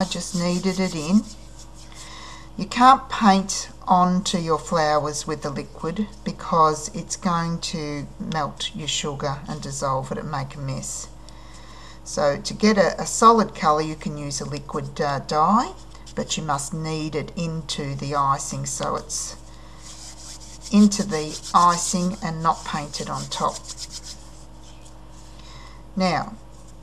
I just kneaded it in. You can't paint onto your flowers with the liquid because it's going to melt your sugar and dissolve it and make a mess. So to get a solid colour you can use a liquid dye, but you must knead it into the icing so it's into the icing and not painted on top. Now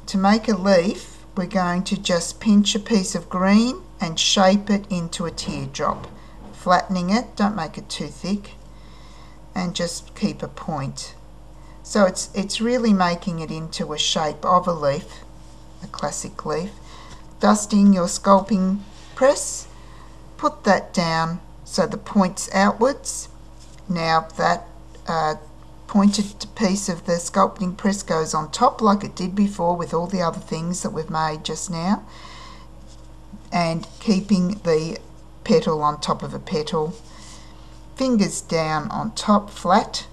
to make a leaf we're going to just pinch a piece of green and shape it into a teardrop, flattening it, don't make it too thick, and just keep a point. So it's really making it into a shape of a leaf, a classic leaf. Dusting your sculpting press, put that down so the point's outwards. Now that pointed piece of the sculpting press goes on top like it did before with all the other things that we've made just now, and keeping the petal on top of a petal, fingers down on top flat,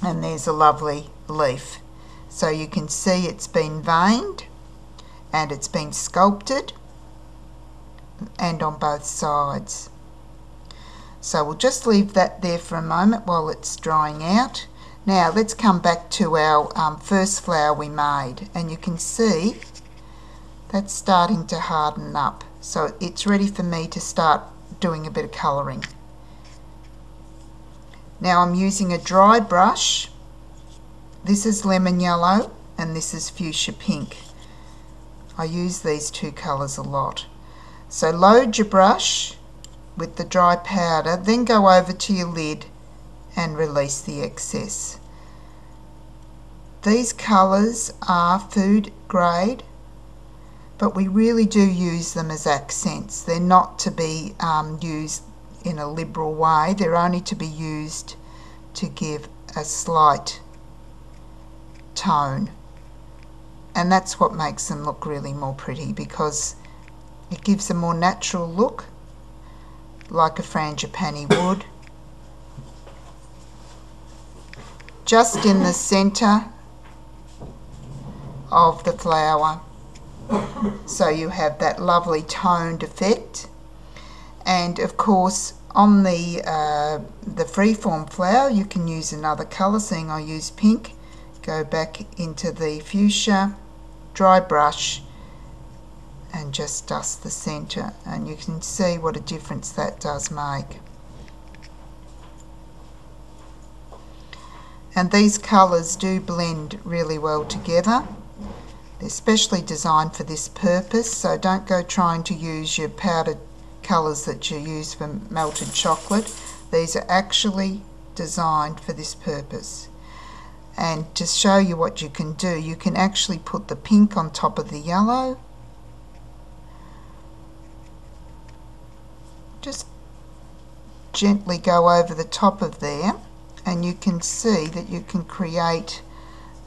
and there's a lovely leaf. So you can see it's been veined and it's been sculpted and on both sides. So we'll just leave that there for a moment while it's drying out. Now let's come back to our first flower we made, and you can see that's starting to harden up. So it's ready for me to start doing a bit of colouring. Now I'm using a dry brush. This is lemon yellow and this is fuchsia pink. I use these two colours a lot. So load your brush with the dry powder, then go over to your lid and release the excess. These colours are food grade, but we really do use them as accents. They're not to be used in a liberal way, they're only to be used to give a slight tone, and that's what makes them look really more pretty, because it gives a more natural look like a frangipani would. Just in the centre of the flower, so you have that lovely toned effect. And of course on the freeform flower you can use another colour, seeing I use pink. Go back into the fuchsia, dry brush, and just dust the centre, and you can see what a difference that does make. And these colours do blend really well together. They're specially designed for this purpose, so don't go trying to use your powdered colours that you use for melted chocolate. These are actually designed for this purpose. And to show you what you can do, you can actually put the pink on top of the yellow. Just gently go over the top of there, and you can see that you can create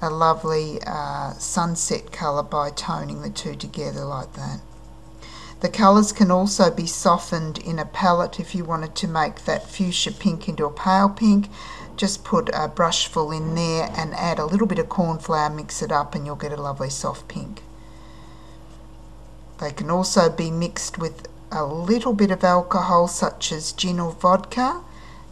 a lovely sunset colour by toning the two together like that. The colours can also be softened in a palette if you wanted to make that fuchsia pink into a pale pink. Just put a brush full in there and add a little bit of cornflour, mix it up, and you'll get a lovely soft pink. They can also be mixed with a little bit of alcohol such as gin or vodka.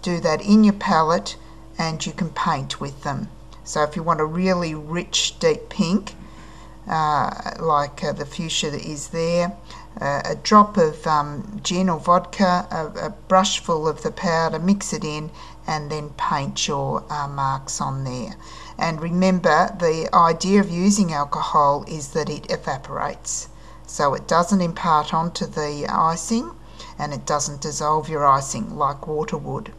Do that in your palette and you can paint with them. So if you want a really rich deep pink like the fuchsia that is there, a drop of gin or vodka, a brush full of the powder, mix it in and then paint your marks on there. And remember, the idea of using alcohol is that it evaporates, so it doesn't impart onto the icing and it doesn't dissolve your icing like water would.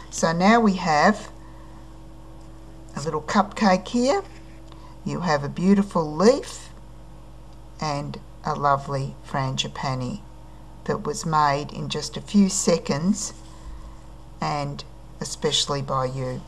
So now we have a little cupcake here. You have a beautiful leaf and a lovely frangipani that was made in just a few seconds, and especially by you.